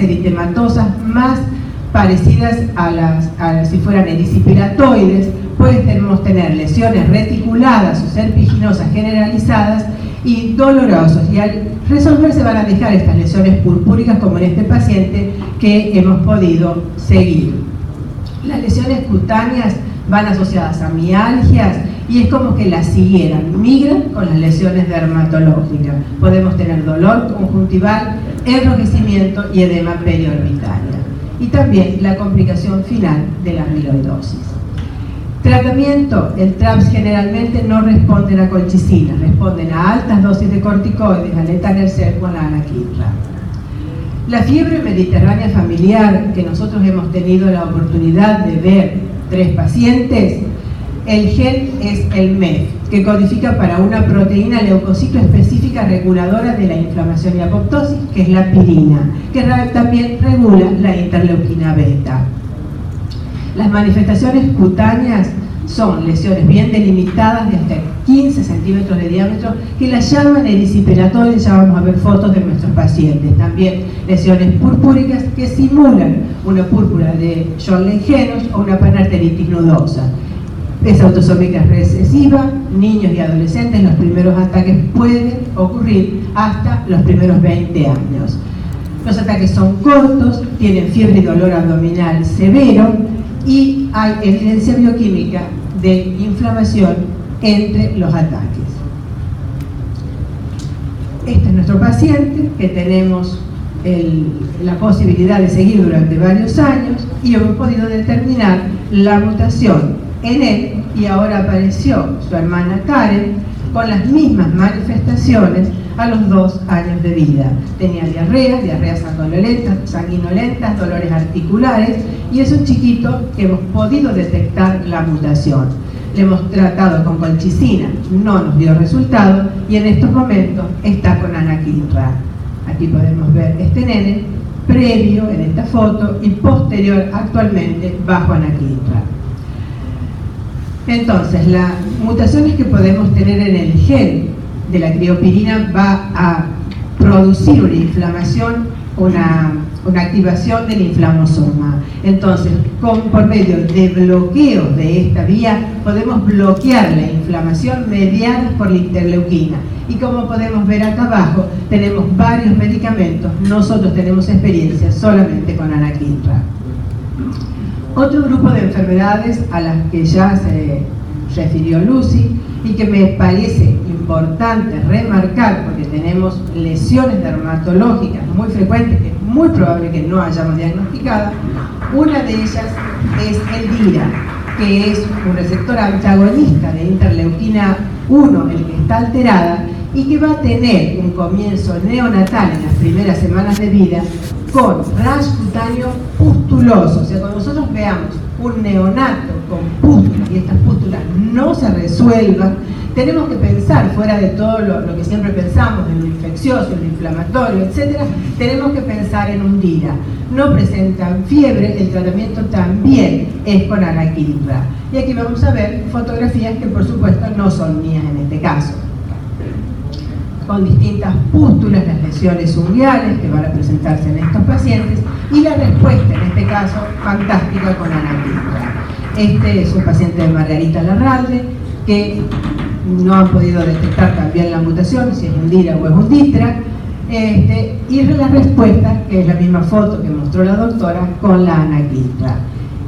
eritematosas más parecidas a si fueran erisipelatoides. Podemos tener lesiones reticuladas o serpiginosas generalizadas y dolorosos, y al resolverse van a dejar estas lesiones purpúricas, como en este paciente que hemos podido seguir. Las lesiones cutáneas van asociadas a mialgias y es como que las siguieran, migran con las lesiones dermatológicas. Podemos tener dolor conjuntival, enrojecimiento y edema periorbitaria. Y también la complicación final de la amiloidosis. Tratamiento: el TRAPS generalmente no responden a colchicina, responden a altas dosis de corticoides, al etanercept o a la anakinra. La fiebre mediterránea familiar, que nosotros hemos tenido la oportunidad de ver 3 pacientes, el gen es el MEF, que codifica para una proteína leucocito específica reguladora de la inflamación y apoptosis, que es la pirina, que también regula la interleuquina beta. Las manifestaciones cutáneas son lesiones bien delimitadas de hasta 15 centímetros de diámetro, que las llaman erisipelatoides. Ya vamos a ver fotos de nuestros pacientes. También lesiones purpúricas que simulan una púrpura de John-Langerhans o una panarteritis nudosa. Es autosómica recesiva, niños y adolescentes. Los primeros ataques pueden ocurrir hasta los primeros 20 años. Los ataques son cortos, tienen fiebre y dolor abdominal severo, y hay evidencia bioquímica de inflamación entre los ataques. Este es nuestro paciente, que tenemos la posibilidad de seguir durante varios años, y hemos podido determinar la mutación en él, y ahora apareció su hermana Karen con las mismas manifestaciones a los 2 años de vida. Tenía diarreas sanguinolentas, dolores articulares, y es un chiquito que hemos podido detectar la mutación. Le hemos tratado con colchicina, no nos dio resultado, y en estos momentos está con anakinra. Aquí podemos ver este nene previo en esta foto y posterior actualmente bajo anakinra. Entonces, las mutaciones que podemos tener en el gen de la criopirina va a producir una inflamación, una activación del inflamosoma. Entonces, por medio de bloqueos de esta vía, podemos bloquear la inflamación mediada por la interleuquina. Y como podemos ver acá abajo, tenemos varios medicamentos. Nosotros tenemos experiencia solamente con anakinra. Otro grupo de enfermedades a las que ya se refirió Lucy y que me parece importante remarcar, porque tenemos lesiones dermatológicas muy frecuentes, que es muy probable que no hayamos diagnosticado. Una de ellas es el DIRA, que es un receptor antagonista de interleuquina 1, el que está alterada, y que va a tener un comienzo neonatal en las primeras semanas de vida con rash cutáneo pustuloso. O sea, cuando nosotros veamos un neonato con pústulas y estas pústulas no se resuelvan, tenemos que pensar, fuera de todo lo que siempre pensamos, en lo infeccioso, en lo inflamatorio, etc., tenemos que pensar en un DIRA. No presentan fiebre, el tratamiento también es con anakinra. Y aquí vamos a ver fotografías que por supuesto no son mías en este caso, con distintas pústulas, las lesiones unguiales que van a presentarse en estos pacientes, y la respuesta, en este caso, fantástica con anakinra. Este es un paciente de Margarita Larralde, que no han podido detectar también la mutación, si es un DIRA o es un DITRA, y la respuesta, que es la misma foto que mostró la doctora, con la anakinra.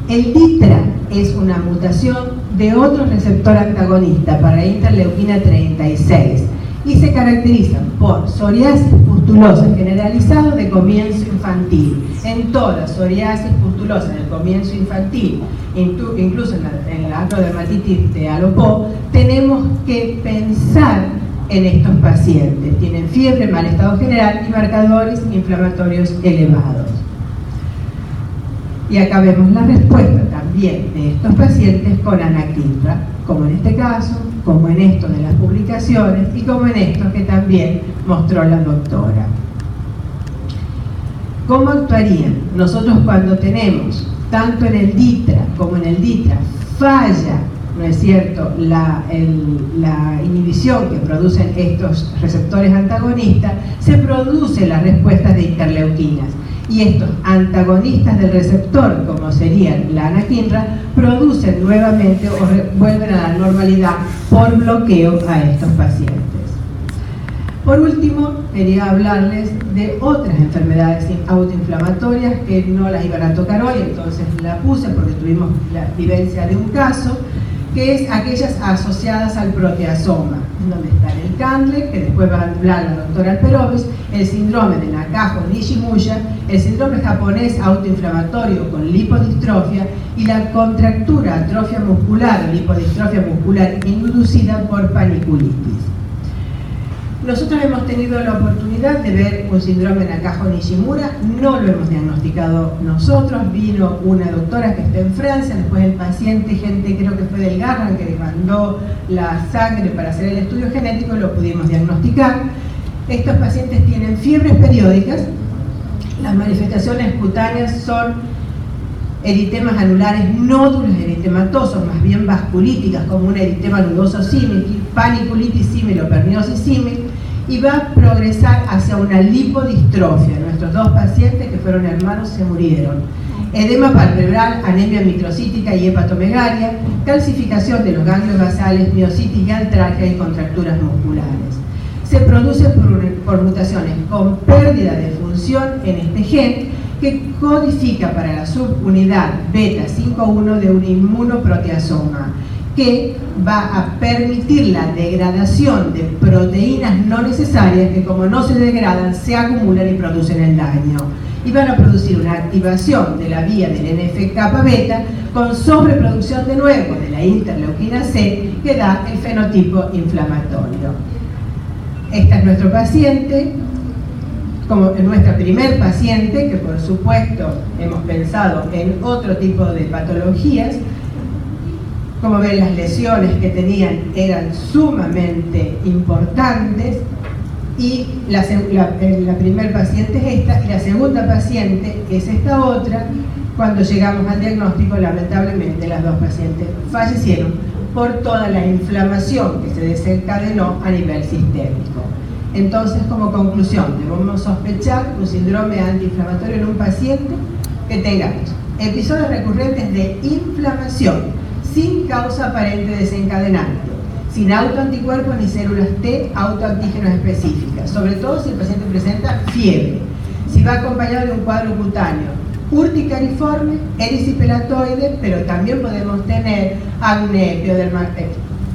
El DITRA es una mutación de otro receptor antagonista para interleuquina 36, y se caracterizan por psoriasis pustulosa generalizada de comienzo infantil. En toda psoriasis pustulosa del comienzo infantil, incluso en la acrodermatitis de Alopó, tenemos que pensar en estos pacientes. Tienen fiebre, mal estado general y marcadores inflamatorios elevados. Y acá vemos la respuesta también de estos pacientes con anakinra, como en este caso, como en esto de las publicaciones y como en esto que también mostró la doctora. ¿Cómo actuarían? Nosotros cuando tenemos, tanto en el DITRA como en el DITRA, falla, ¿no es cierto?, la inhibición que producen estos receptores antagonistas, se produce la respuesta de interleuquinas. y estos antagonistas del receptor, como serían la anakinra, producen nuevamente o vuelven a la normalidad por bloqueo a estos pacientes. Por último, quería hablarles de otras enfermedades autoinflamatorias que no las iban a tocar hoy, entonces la puse porque tuvimos la vivencia de un caso, que es aquellas asociadas al proteasoma, donde está el Candle, que después va a hablar la doctora Alperovich, el síndrome de Nakajo-Nishimuya, el síndrome japonés autoinflamatorio con lipodistrofia y la contractura atrofia muscular o lipodistrofia muscular inducida por paniculitis. Nosotros hemos tenido la oportunidad de ver un síndrome de Nakajo-Nishimura, no lo hemos diagnosticado nosotros, vino una doctora que está en Francia, después el paciente, gente creo que fue del Garran, que le mandó la sangre para hacer el estudio genético y lo pudimos diagnosticar. Estos pacientes tienen fiebres periódicas, las manifestaciones cutáneas son eritemas anulares, nódulos eritematosos, más bien vasculíticas, como un eritema nudoso símil, paniculitis símil o perniosis símil, y va a progresar hacia una lipodistrofia. Nuestros dos pacientes, que fueron hermanos, se murieron. Edema palpebral, anemia microcítica y hepatomegalia, calcificación de los ganglios basales, miositis y artralgia y contracturas musculares. Se produce por mutaciones con pérdida de función en este gen, que codifica para la subunidad beta 5.1 de un inmunoproteasoma, que va a permitir la degradación de proteínas no necesarias que, como no se degradan, se acumulan y producen el daño. Y van a producir una activación de la vía del NF-kappa beta con sobreproducción de nuevo de la interleuquina C, que da el fenotipo inflamatorio. Esta es nuestro paciente, como nuestra primer paciente, que por supuesto hemos pensado en otro tipo de patologías. Como ven, las lesiones que tenían eran sumamente importantes, y la primer paciente es esta, y la segunda paciente es esta otra. Cuando llegamos al diagnóstico, lamentablemente las dos pacientes fallecieron por toda la inflamación que se desencadenó a nivel sistémico. Entonces, como conclusión, debemos sospechar un síndrome antiinflamatorio en un paciente que tenga episodios recurrentes de inflamación sin causa aparente desencadenante, sin autoanticuerpos ni células T autoantígenos específicas, sobre todo si el paciente presenta fiebre, si va acompañado de un cuadro cutáneo urticariforme, erisipelatoide, pero también podemos tener acné,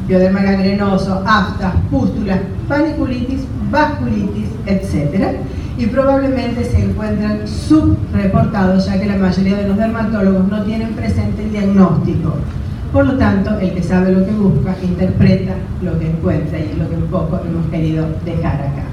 pioderma gangrenoso, aftas, pústulas, paniculitis, vasculitis, etc. Y probablemente se encuentran subreportados, ya que la mayoría de los dermatólogos no tienen presente el diagnóstico. Por lo tanto, el que sabe lo que busca, interpreta lo que encuentra, y es lo que un poco hemos querido dejar acá.